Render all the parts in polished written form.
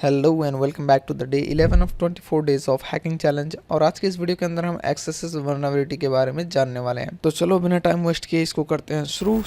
Hello and welcome back to the day 11 of 24 days of hacking challenge. और आज के इस वीडियो के अंदर हम एक्सेस वल्नरेबिलिटी के बारे में जानने वाले हैं। तो चलो बिना टाइम वेस्ट किए इसको करते हैं शुरू।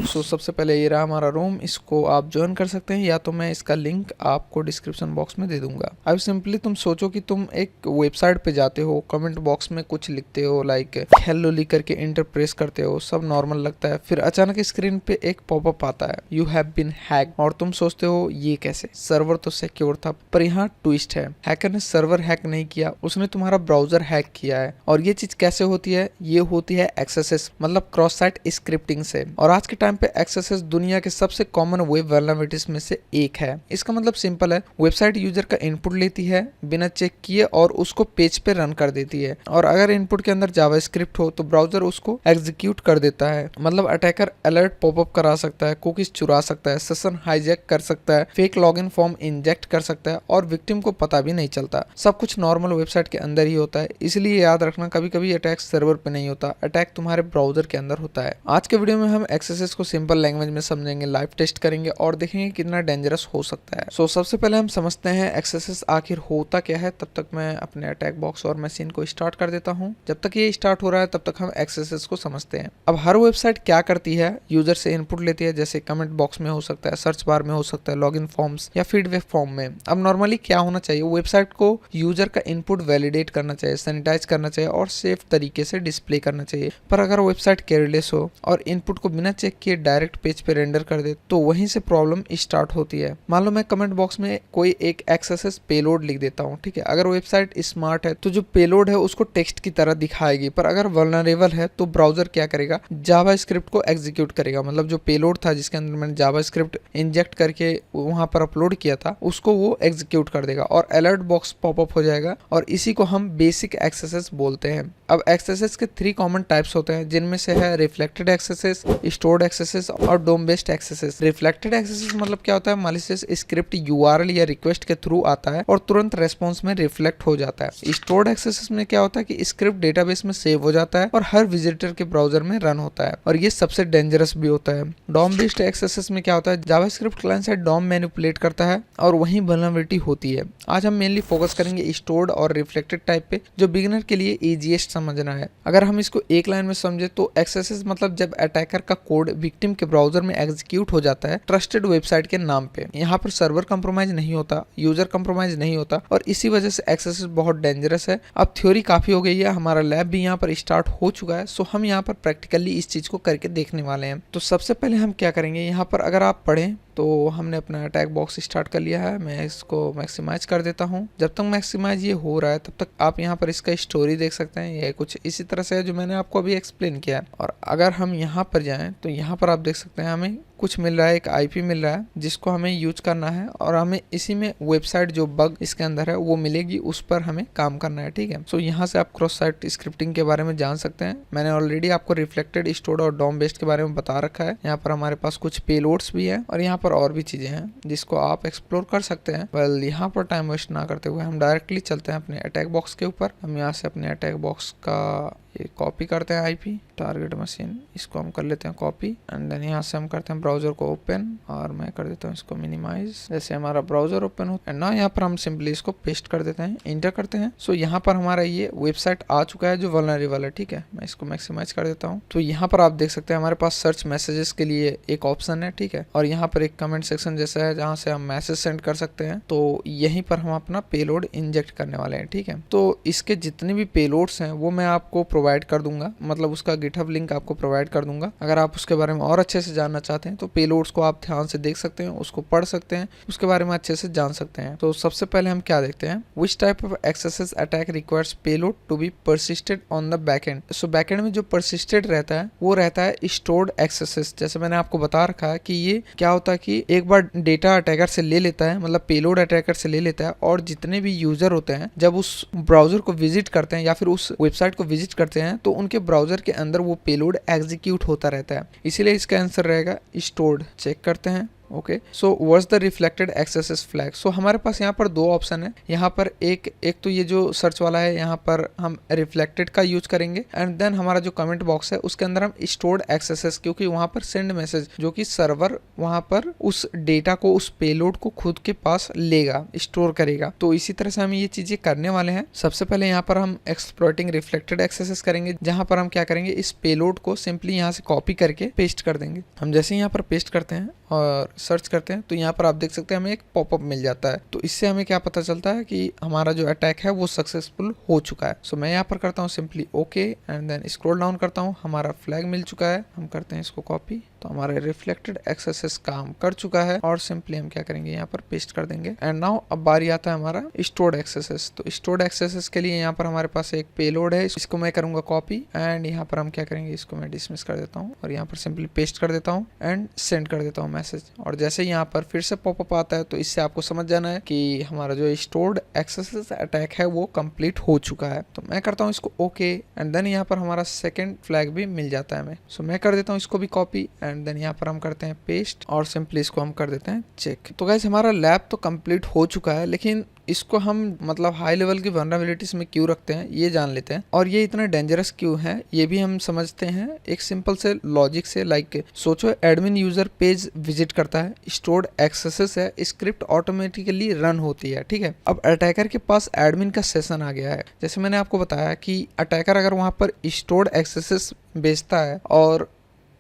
सबसे पहले ये रहा हमारा रूम, इसको आप ज्वाइन कर सकते हैं या तो मैं इसका लिंक आपको डिस्क्रिप्शन बॉक्स में दे दूंगा। अब सिंपली तुम सोचो कि तुम एक वेबसाइट पे जाते हो, कमेंट बॉक्स में कुछ लिखते हो लाइक हेलो लिख करके इंटर प्रेस करते हो, सब नॉर्मल लगता है। फिर अचानक स्क्रीन पे एक पॉपअप आता है, यू हैव बीन हैक्ड। और तुम सोचते हो ये कैसे, सर्वर तो सिक्योर था। पर यहाँ ट्विस्ट है, हैकर ने सर्वर हैक नहीं किया, उसने तुम्हारा ब्राउजर हैक किया है। और ये चीज कैसे होती है, ये होती है एक्सेस मतलब क्रॉस साइट स्क्रिप्टिंग से। और आज के टाइम पे एक्सेस दुनिया के सबसे कॉमन वेब वल्नरेबिलिटीज में से एक है। इसका मतलब सिंपल है, वेबसाइट यूजर का इनपुट लेती है बिना चेक किए और उसको पेज पे रन कर देती है। और अगर इनपुट के अंदर जावास्क्रिप्ट हो तो ब्राउजर उसको एग्जीक्यूट कर देता है। मतलब अटैकर अलर्ट पॉपअप करा सकता है, कुकीज चुरा सकता है, सेशन हाईजैक कर सकता है, फेक लॉगिन फॉर्म इंजेक्ट कर सकता है और विक्टिम को पता भी नहीं चलता। सब कुछ नॉर्मल वेबसाइट के अंदर ही होता है। इसलिए याद रखना, कभी कभी अटैक सर्वर पे नहीं होता, अटैक तुम्हारे ब्राउजर के अंदर होता है। आज के वीडियो में हम एक्सेस को सिंपल लैंग्वेज में समझेंगे, लाइव टेस्ट करेंगे और देखेंगे कितना डेंजरस हो सकता है। सबसे पहले हम समझते हैं एक्सेस आखिर होता क्या है। तब तक मैं अपने अटैक बॉक्स और मशीन को स्टार्ट कर देता हूं। जब तक ये स्टार्ट हो रहा है तब तक हम एक्सेस को समझते हैं। अब हर वेबसाइट क्या करती है, यूजर से इनपुट लेती है, जैसे कमेंट बॉक्स में हो सकता है, सर्च बार में हो सकता है, लॉगिन फॉर्म्स या फीडबैक फॉर्म में। अब नॉर्मली क्या होना चाहिए, वेबसाइट को यूजर का इनपुट वैलिडेट करना चाहिए, सैनिटाइज करना चाहिए और सेफ तरीके से डिस्प्ले करना चाहिए। पर अगर वेबसाइट केयरलेस हो और इनपुट को बिना चेक किए डायरेक्ट पेज पे रेंडर कर दे तो वहीं से प्रॉब्लम स्टार्ट होती है। मान लो मैं कमेंट बॉक्स में कोई एक एक्सेस पेलोड लिख देता हूँ, ठीक है। अगर वेबसाइट स्मार्ट है तो जो पेलोड है उसको टेक्स्ट की तरह दिखाएगी, पर अगर वल्नरेबल है तो ब्राउजर क्या करेगा, जावास्क्रिप्ट को एग्जीक्यूट करेगा। मतलब जो पेलोड था जिसके अंदर मैंने जावास्क्रिप्ट इंजेक्ट करके वहां पर अपलोड किया था उसको वो एग्जीक्यूट कर देगा और अलर्ट बॉक्स पॉपअप हो जाएगा। और इसी को हम बेसिक एक्सेस बोलते हैं। अब एक्सेस के 3 कॉमन टाइप्स होते हैं, जिनमें से है रिफ्लेक्टेड एक्सेस, स्टोर्ड एक्सेस और डोम बेस्ड एक्सेस। रिफ्लेक्टेड एक्सेस मतलब क्या होता है, मालिशियस स्क्रिप्ट यूआरएल या रिक्वेस्ट के थ्रू आता है और तुरंत रेस्पॉन्स में रिफ्लेक्ट हो जाता है। स्टोर्ड एक्सेस में क्या होता है कि स्क्रिप्ट डेटाबेस में सेव हो जाता है और हर विजिटर के ब्राउजर में रन होता है और ये सबसे डेंजरस भी होता है। डॉम बेस्ड एक्सेस में क्या होता है, JavaScript client side DOM manipulate करता है और वहीं वल्नरेबिलिटी होती है। आज हम मेनली फोकस करेंगे स्टोर्ड और रिफ्लेक्टेड टाइप पे, जो बिगिनर के लिए इजीएस्ट समझना है। अगर हम इसको एक लाइन में समझे तो एक्सेस मतलब जब अटैकर का कोड विक्टिम के ब्राउजर में एग्जीक्यूट हो जाता है ट्रस्टेड वेबसाइट के नाम पे। यहाँ पर सर्वर कंप्रोमाइज नहीं होता, यूजर कंप्रोमाइज नहीं होता और इसी वजह से एक्सेस बहुत डेंजरस है। अब थ्योरी काफी हो गई है, हमारा लैब भी यहाँ पर स्टार्ट हो चुका है। सो हम यहाँ पर प्रैक्टिकली इस चीज को करके देखने वाले हैं। तो सबसे पहले हम क्या करेंगे, यहाँ पर अगर आप पढ़ें तो हमने अपना अटैक बॉक्स स्टार्ट कर लिया है। मैं इसको मैक्सिमाइज कर देता हूँ। जब तक मैक्सिमाइज ये हो रहा है तब तक आप यहाँ पर इसका स्टोरी देख सकते हैं। ये कुछ इसी तरह से है जो मैंने आपको अभी एक्सप्लेन किया है। और अगर हम यहाँ पर जाएं तो यहाँ पर आप देख सकते हैं हमें कुछ मिल रहा है, एक आईपी मिल रहा है जिसको हमें यूज करना है और हमें इसी में वेबसाइट जो बग इसके अंदर है वो मिलेगी, उस पर हमें काम करना है, ठीक है। सो यहाँ से आप क्रॉस साइट स्क्रिप्टिंग के बारे में जान सकते हैं। मैंने ऑलरेडी आपको रिफ्लेक्टेड, स्टोर्ड और डॉम बेस्ड के बारे में बता रखा है। यहाँ पर हमारे पास कुछ पेलोड्स भी है और यहाँ पर और भी चीजें हैं जिसको आप एक्सप्लोर कर सकते हैं। वेल यहाँ पर टाइम वेस्ट ना करते हुए हम डायरेक्टली चलते हैं अपने अटैक बॉक्स के ऊपर। हम यहाँ से अपने अटैक बॉक्स का ये कॉपी करते हैं आईपी, टारगेट मशीन, इसको हम कर लेते हैं कॉपी एंड देन यहाँ से हम करते हैं ब्राउजर को ओपन और मैं कर देता हूँ इसको मिनिमाइज। जैसे हमारा ब्राउजर ओपन हो एंड ना यहाँ पर हम सिंपली इसको पेस्ट कर देते हैं, इंटर करते हैं। सो यहाँ पर हमारा ये वेबसाइट आ चुका है जो वल्नरेबल है, ठीक है। मैं इसको मैक्सिमाइज कर देता हूँ। तो यहाँ पर आप देख सकते हैं हमारे पास सर्च मैसेजेस के लिए एक ऑप्शन है, ठीक है। और यहाँ पर एक कमेंट सेक्शन जैसा है जहाँ से हम मैसेज सेंड कर सकते हैं। तो यहीं पर हम अपना पेलोड इंजेक्ट करने वाले हैं, ठीक है। तो इसके जितने भी पेलोड्स हैं वो मैं आपको प्रोवाइड कर दूंगा, मतलब उसका गिटहब लिंक आपको प्रोवाइड कर दूंगा। अगर आप उसके बारे में और अच्छे से जानना चाहते हैं तो पेलोड्स को आप ध्यान से देख सकते हैं, उसको पढ़ सकते हैं, उसके बारे में अच्छे से जान सकते हैं। तो सबसे पहले हम क्या देखते हैं, which type of access attack requires payload to be persisted on the backend. So backend में जो परसिस्टेड रहता है वो रहता है स्टोर्ड एक्सेस। जैसे मैंने आपको बता रखा है कि ये क्या होता है कि एक बार डेटा अटैकर से ले लेता है, मतलब पेलोड अटैकर से ले लेता है और जितने भी यूजर होते हैं जब उस ब्राउजर को विजिट करते हैं या फिर उस वेबसाइट को विजिट करते हैं तो उनके ब्राउजर के अंदर वो पेलोड एग्जीक्यूट होता रहता है। इसीलिए इसका आंसर रहेगा स्टोर्ड। चेक करते हैं okay, so what's the reflected access flag. So हमारे पास यहाँ पर दो ऑप्शन है। यहाँ पर एक तो ये जो सर्च वाला है, यहाँ पर हम रिफ्लेक्टेड का यूज करेंगे, एंड देन हमारा जो कमेंट बॉक्स है उसके अंदर हम स्टोर्ड एक्सेसेस, क्योंकि वहां पर सेंड मैसेज जो कि सर्वर वहां पर उस डेटा को, उस पेलोड को खुद के पास लेगा, स्टोर करेगा। तो इसी तरह से हम ये चीजें करने वाले हैं। सबसे पहले यहाँ पर हम एक्सप्लॉइटिंग रिफ्लेक्टेड एक्सेसेस करेंगे, जहां पर हम क्या करेंगे, इस पेलोड को सिंपली यहाँ से कॉपी करके पेस्ट कर देंगे। हम जैसे यहाँ पर पेस्ट करते हैं और सर्च करते हैं तो यहाँ पर आप देख सकते हैं हमें एक पॉपअप मिल जाता है। तो इससे हमें क्या पता चलता है कि हमारा जो अटैक है वो सक्सेसफुल हो चुका है। सो मैं यहाँ पर करता हूँ simply okay, and then scroll down करता हूँ। हमारा फ्लैग मिल चुका है, हम करते हैं इसको कॉपी। तो हमारा रिफ्लेक्टेड एक्सेसेस काम कर चुका है और सिंपली हम क्या करेंगे, यहाँ पर पेस्ट कर देंगे। एंड नाउ अब बारी आता है हमारा स्टोर्ड एक्सेसेस। तो स्टोर्ड एक्सेसेस के लिए यहाँ पर हमारे पास एक पेलोड है, इसको मैं करूंगा कॉपी, एंड यहाँ पर हम क्या करेंगे, इसको मैं डिसमिस कर देता हूँ और यहाँ पर सिंपली पेस्ट कर देता हूँ एंड सेंड कर देता हूँ मैसेज। और जैसे यहाँ पर फिर से पॉपअप आता है तो इससे आपको समझ जाना है कि हमारा जो स्टोर्ड एक्सेसेस अटैक है वो कंप्लीट हो चुका है। तो मैं करता हूँ इसको ओके, एंड देन यहाँ पर हमारा सेकंड फ्लैग भी मिल जाता है हमें। सो मैं कर देता हूँ इसको भी कॉपी, एंड देन यहाँ पर हम करते हैं पेस्ट और सिंपली इसको हम कर देते हैं चेक। तो गाइस हमारा लैब तो कंप्लीट हो चुका है, लेकिन इसको हम मतलब हाई लेवल की वल्नरेबिलिटीज में क्यों रखते हैं ये जान लेते हैं, और ये इतना डेंजरस क्यों है ये भी हम समझते हैं एक सिंपल से लॉजिक से। लाइक सोचो, एडमिन यूजर पेज विजिट करता है, स्टोर्ड एक्सेसेस है, स्क्रिप्ट ऑटोमेटिकली रन होती है, ठीक है। अब अटैकर के पास एडमिन का सेशन आ गया है। जैसे मैंने आपको बताया कि अटैकर अगर वहां पर स्टोर्ड एक्सेसेस बेचता है, और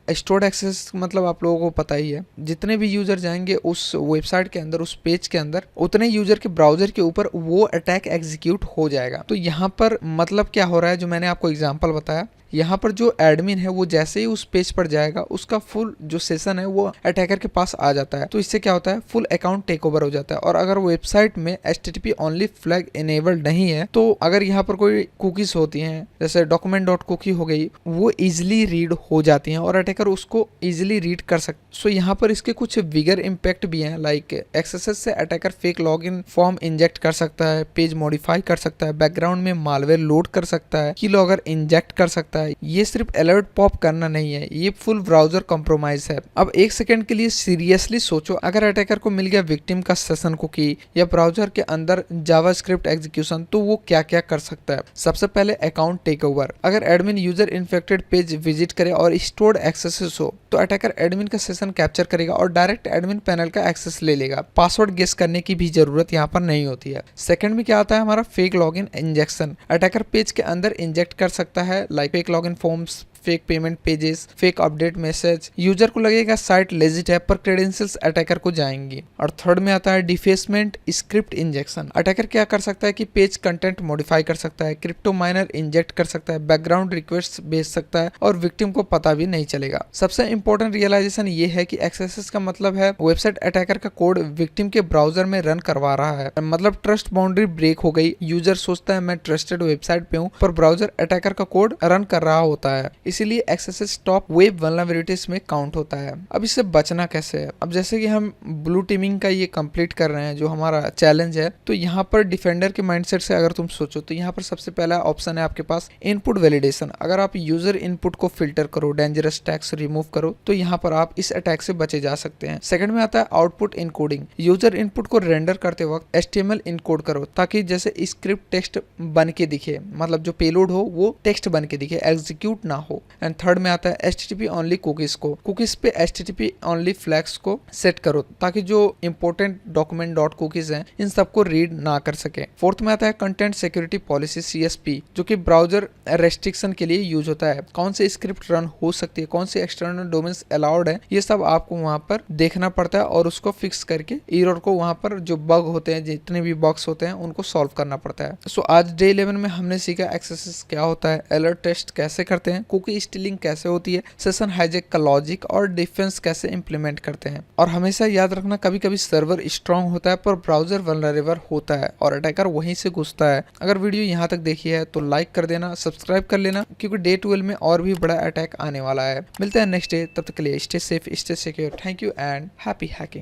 स्टोर्ड एक्सेस मतलब आप लोगों को पता ही है, जितने भी यूजर जाएंगे उस वेबसाइट के अंदर, उस पेज के अंदर, उतने यूजर के ब्राउजर के ऊपर वो अटैक एग्जीक्यूट हो जाएगा। तो यहाँ पर मतलब क्या हो रहा है, जो मैंने आपको एग्जांपल बताया, यहाँ पर जो एडमिन है वो जैसे ही उस पेज पर जाएगा उसका फुल जो सेशन है वो अटैकर के पास आ जाता है। तो इससे क्या होता है, फुल अकाउंट टेक ओवर हो जाता है। और अगर वेबसाइट में HTTP ओनली फ्लैग इनेबल्ड नहीं है, तो अगर यहाँ पर कोई कुकीज होती हैं, जैसे document.cookie हो गई, वो इजिली रीड हो जाती हैं और अटैकर उसको इजिली रीड कर सकते। सो यहाँ पर इसके कुछ बिगर इम्पैक्ट भी हैं। लाइक एक्सेसेस से attacker fake login form inject कर सकता है, पेज मॉडिफाई कर सकता है, बैकग्राउंड में मालवेयर लोड कर सकता है, कीलॉगर इंजेक्ट कर सकता है। ये सिर्फ अलर्ट पॉप करना नहीं है, ये फुल ब्राउजर कॉम्प्रोमाइज है। अब एक सेकंड के लिए सीरियसली सोचो, अगर अटैकर को मिल गया विक्टिम का सेशन कुकी या ब्राउजर के अंदर जावास्क्रिप्ट एग्जीक्यूशन, तो वो क्या क्या कर सकता है। सबसे पहले अकाउंट टेक ओवर। अगर admin user infected page visit करे और स्टोर्ड एक्सेसेस हो, तो अटैकर एडमिन का सेशन कैप्चर करेगा और डायरेक्ट एडमिन पैनल का एक्सेस ले लेगा। पासवर्ड गेस करने की भी जरूरत यहाँ पर नहीं होती है। सेकंड में क्या आता है हमारा fake login injection. Attacker page के अंदर इंजेक्ट कर सकता है, like fake login forms, fake payment pages, fake update message. User को लगेगा साइट लेजिट है, पर क्रेडेंशियल्स अटैकर को जाएंगी। और थर्ड में आता है डिफेसमेंट स्क्रिप्ट इंजेक्शन। अटैकर क्या कर सकता है कि पेज कंटेंट मॉडिफाई कर सकता है, क्रिप्टो माइनर इंजेक्ट कर सकता है, बैकग्राउंड रिक्वेस्ट भेज सकता है और विक्टिम को पता भी नहीं चलेगा। सबसे इंपॉर्टेंट रियलाइजेशन ये है कि एक्सेसेस का मतलब है वेबसाइट अटैकर का कोड विक्टिम के ब्राउजर में रन करवा रहा है। मतलब ट्रस्ट बाउंड्री ब्रेक हो गई। यूजर सोचता है मैं ट्रस्टेड वेबसाइट पे हूँ, पर ब्राउजर अटैकर का कोड रन कर रहा होता है। इसीलिए एक्सेसेस टॉप वेब वल्नरेबिलिटीज में काउंट होता है। अब इससे बचना कैसे है? अब जैसे कि हम ब्लू टीमिंग का ये कंप्लीट कर रहे हैं जो हमारा चैलेंज है, तो यहाँ पर डिफेंडर के माइंडसेट से अगर तुम सोचो तो यहाँ पर सबसे पहला ऑप्शन है आपके पास इनपुट वैलिडेशन। अगर आप यूजर इनपुट को फिल्टर करो, डेंजरस टैग्स रिमूव करो, तो यहाँ पर आप इस अटैक से बचे जा सकते हैं। सेकंड में आता है आउटपुट इनकोडिंग। यूजर इनपुट को रेंडर करते वक्त HTML इनकोड करो, ताकि जैसे स्क्रिप्ट टेक्स्ट बन के दिखे, मतलब जो पेलोड हो वो टेक्स्ट बन के दिखे, एग्जीक्यूट ना हो। एंड थर्ड में आता है HTTP ओनली कुकीज को। कुकीज पे HTTP ओनली फ्लैग्स को सेट करो, ताकि जो इंपॉर्टेंट डॉक्यूमेंट डॉट कुकीज हैं इन सबको रीड ना कर सके। फोर्थ में आता है कंटेंट सिक्योरिटी पॉलिसी CSP, जो कि ब्राउजर रेस्ट्रिक्शन के लिए यूज होता है। कौन से स्क्रिप्ट रन हो सकती है, कौन से एक्सटर्नल डोमेन्स अलाउड है, ये सब आपको वहां पर देखना पड़ता है और उसको फिक्स करके एरर को वहां पर जो बग होते हैं, जितने भी बग्स होते हैं उनको सॉल्व करना पड़ता है। सो आज डे 11 में हमने सीखा एक्सेसेस क्या होता है, अलर्ट टेस्ट कैसे करते हैं, कुकी स्टीलिंग कैसे होती है, सेशन हाईजैक का लॉजिक और डिफेंस कैसे इंप्लीमेंट करते हैं। और हमेशा याद रखना, कभी कभी सर्वर स्ट्रांग होता है पर ब्राउजर वल्नरेबल होता है और अटैकर वहीं से घुसता है। अगर वीडियो यहाँ तक देखी है तो लाइक कर देना, सब्सक्राइब कर लेना, क्योंकि डे 12 में और भी बड़ा अटैक आने वाला है। मिलते हैं नेक्स्ट डे, तब तक के लिए stay safe, stay secure. Thank you and happy hacking.